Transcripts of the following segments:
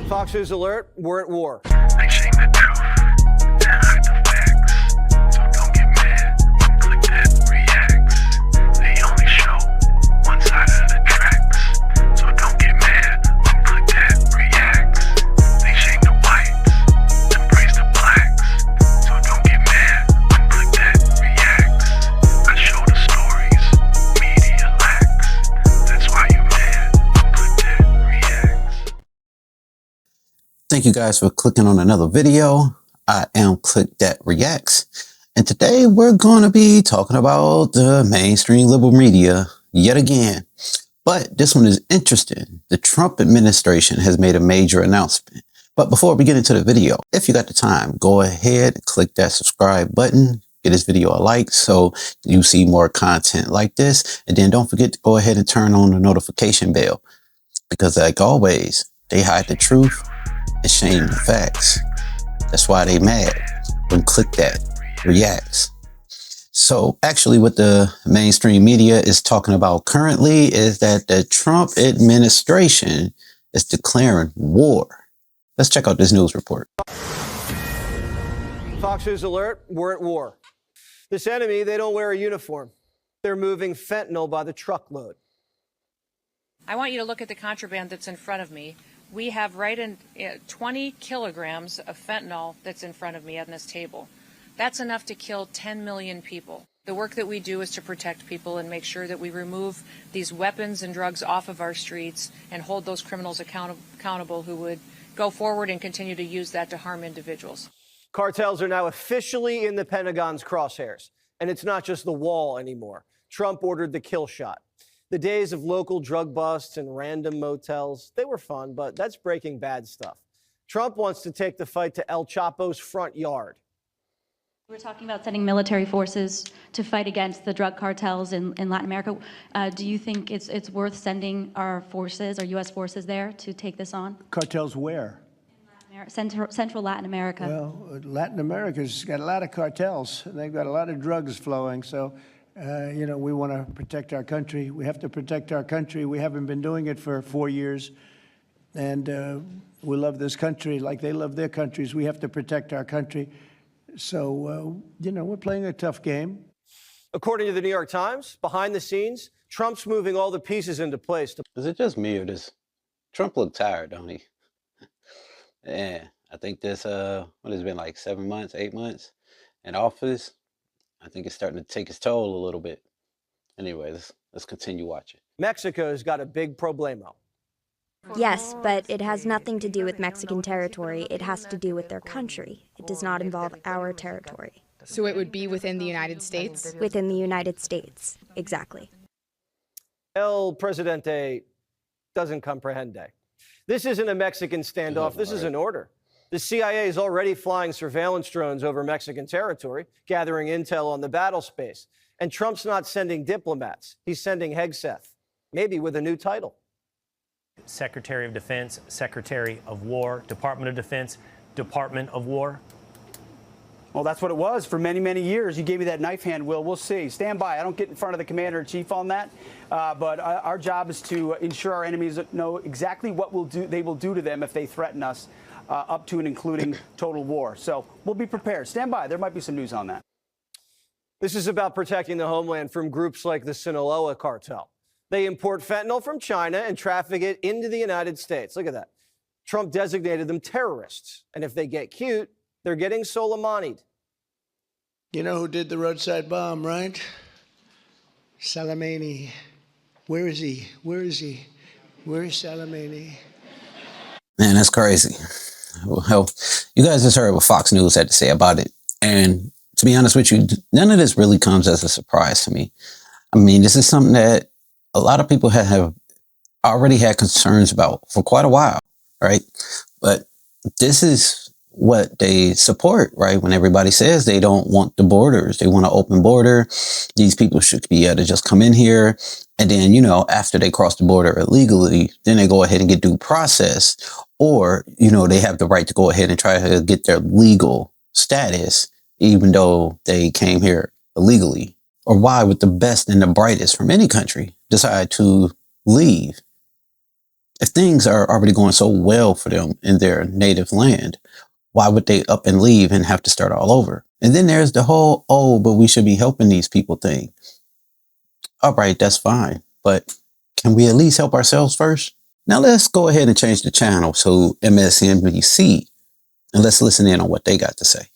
Fox News alert, we're at war. They shame the truth and hide the facts. So don't get mad when click that reacts. They only show one side of the tracks. So don't get mad when click that reacts. They shame the whites and praise the blacks. So don't get mad when click that reacts. I show the stories media lacks. That's why you mad when click that reacts. Thank you guys for clicking on another video. I am Click That Reacts, and today we're going to be talking about the mainstream liberal media yet again. But this one is interesting. The Trump administration has made a major announcement. But before we get into the video, if you got the time, go ahead and click that subscribe button. Give this video a like so you see more content like this. And then don't forget to go ahead and turn on the notification bell, because like always, they hide the truth and shame the facts. That's why they mad when Click That Reacts. So actually what the mainstream media is talking about currently is that the Trump administration is declaring war. Let's check out this news report. Fox News alert, we're at war. This enemy, they don't wear a uniform. They're moving fentanyl by the truckload. I want you to look at the contraband that's in front of me. We have 20 kilograms of fentanyl that's in front of me on this table. That's enough to kill 10 million people. The work that we do is to protect people and make sure that we remove these weapons and drugs off of our streets and hold those criminals accountable who would go forward and continue to use that to harm individuals. Cartels are now officially in the Pentagon's crosshairs. And it's not just the wall anymore. Trump ordered the kill shot. The days of local drug busts and random motels, they were fun, but that's Breaking Bad stuff. Trump wants to take the fight to El Chapo's front yard. We're talking about sending military forces to fight against the drug cartels in Latin America. Do you think it's worth sending our forces, our U.S. forces there to take this on? Cartels where? Central Latin America. Well, Latin America's got a lot of cartels. They've got a lot of drugs flowing, so we want to protect our country. We have to protect our country. We haven't been doing it for 4 years, and we love this country like they love their countries. We have to protect our country. So, we're playing a tough game. According to the New York Times, behind the scenes, Trump's moving all the pieces into place. Is it just me or does Trump look tired, don't he? Yeah, I think this, what has it been, like 7 months, 8 months in office? I think it's starting to take its toll a little bit. Anyway, let's continue watching. Mexico's got a big problemo. Yes, but it has nothing to do with Mexican territory. It has to do with their country. It does not involve our territory. So it would be within the United States? Within the United States, exactly. El Presidente doesn't comprehende. This isn't a Mexican standoff. This is an order. The CIA is already flying surveillance drones over Mexican territory, gathering intel on the battle space. And Trump's not sending diplomats. He's sending Hegseth, maybe with a new title. Secretary of Defense, Secretary of War, Department of Defense, Department of War. Well, that's what it was for many, many years. You gave me that knife hand, Will. We'll see. Stand by. I don't get in front of the commander-in-chief on that. But our job is to ensure our enemies know exactly what they will do to them if they threaten us, up to and including total war. So we'll be prepared. Stand by. There might be some news on that. This is about protecting the homeland from groups like the Sinaloa cartel. They import fentanyl from China and traffic it into the United States. Look at that. Trump designated them terrorists. And if they get cute, they're getting Soleimani'd. You know who did the roadside bomb, right? Soleimani. Where is he? Where is he? Where is Soleimani? Man, that's crazy. Well, you guys just heard what Fox News had to say about it. And to be honest with you, none of this really comes as a surprise to me. I mean, this is something that a lot of people have already had concerns about for quite a while, right? But this is what they support, right? When everybody says they don't want the borders, they want an open border. These people should be able to just come in here. And then, after they cross the border illegally, then they go ahead and get due process. Or, they have the right to go ahead and try to get their legal status, even though they came here illegally. Or why would the best and the brightest from any country decide to leave? If things are already going so well for them in their native land, why would they up and leave and have to start all over? And then there's the whole, oh, but we should be helping these people thing. All right, that's fine. But can we at least help ourselves first? Now let's go ahead and change the channel to MSNBC and let's listen in on what they got to say.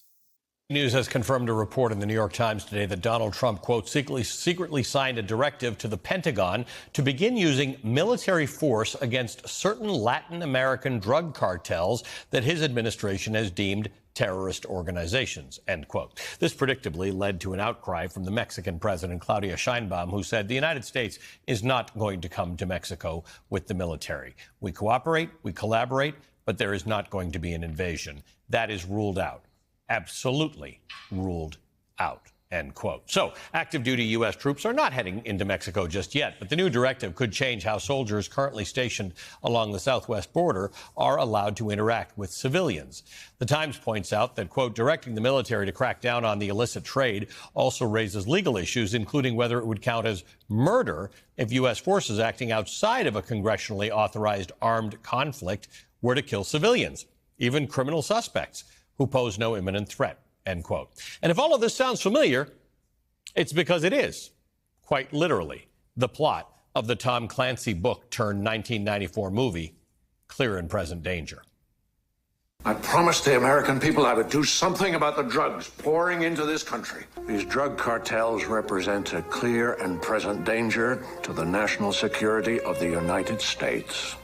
News has confirmed a report in the New York Times today that Donald Trump, quote, secretly signed a directive to the Pentagon to begin using military force against certain Latin American drug cartels that his administration has deemed terrorist organizations, end quote. This predictably led to an outcry from the Mexican president, Claudia Sheinbaum, who said the United States is not going to come to Mexico with the military. We cooperate, we collaborate, but there is not going to be an invasion. That is ruled out. Absolutely ruled out, end quote. So active duty U.S. troops are not heading into Mexico just yet, but the new directive could change how soldiers currently stationed along the southwest border are allowed to interact with civilians. The Times points out that, quote, directing the military to crack down on the illicit trade also raises legal issues, including whether it would count as murder if U.S. forces acting outside of a congressionally authorized armed conflict were to kill civilians, even criminal suspects who pose no imminent threat, end quote. And if all of this sounds familiar, it's because it is, quite literally, the plot of the Tom Clancy book turned 1994 movie, Clear and Present Danger. I promised the American people I would do something about the drugs pouring into this country. These drug cartels represent a clear and present danger to the national security of the United States.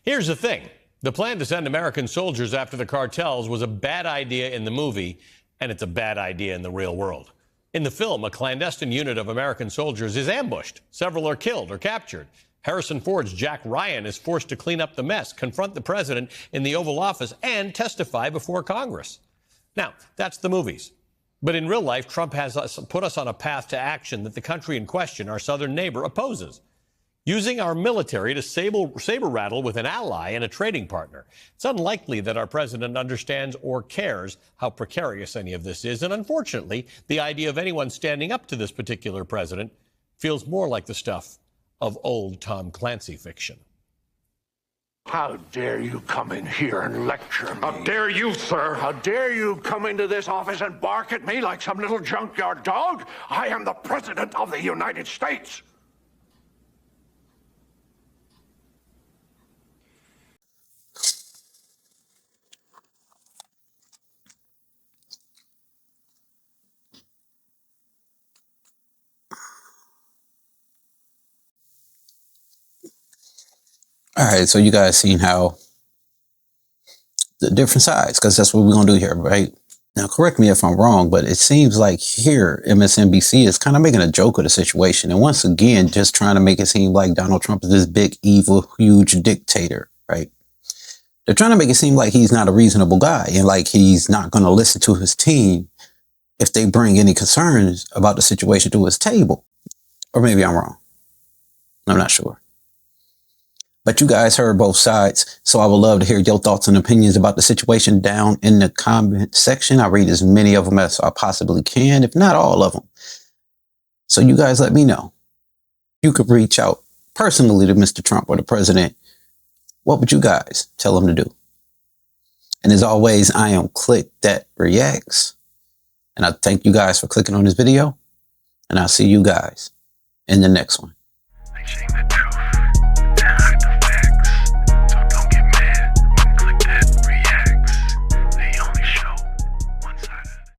Here's the thing. The plan to send American soldiers after the cartels was a bad idea in the movie, and it's a bad idea in the real world. In the film, a clandestine unit of American soldiers is ambushed. Several are killed or captured. Harrison Ford's Jack Ryan is forced to clean up the mess, confront the president in the Oval Office, and testify before Congress. Now, that's the movies. But in real life, Trump has put us on a path to action that the country in question, our southern neighbor, opposes. Using our military to saber rattle with an ally and a trading partner. It's unlikely that our president understands or cares how precarious any of this is. And unfortunately, the idea of anyone standing up to this particular president feels more like the stuff of old Tom Clancy fiction. How dare you come in here and lecture me? How dare you, sir? How dare you come into this office and bark at me like some little junkyard dog? I am the President of the United States. All right, so you guys seen how the different sides, because that's what we're going to do here, right? Now, correct me if I'm wrong, but it seems like here MSNBC is kind of making a joke of the situation. And once again, just trying to make it seem like Donald Trump is this big, evil, huge dictator, right? They're trying to make it seem like he's not a reasonable guy and like he's not going to listen to his team if they bring any concerns about the situation to his table. Or maybe I'm wrong. I'm not sure. But you guys heard both sides, so I would love to hear your thoughts and opinions about the situation down in the comment section. I read as many of them as I possibly can, if not all of them. So you guys let me know. You could reach out personally to Mr. Trump or the president. What would you guys tell him to do? And as always, I am Click That Reacts. And I thank you guys for clicking on this video. And I'll see you guys in the next one.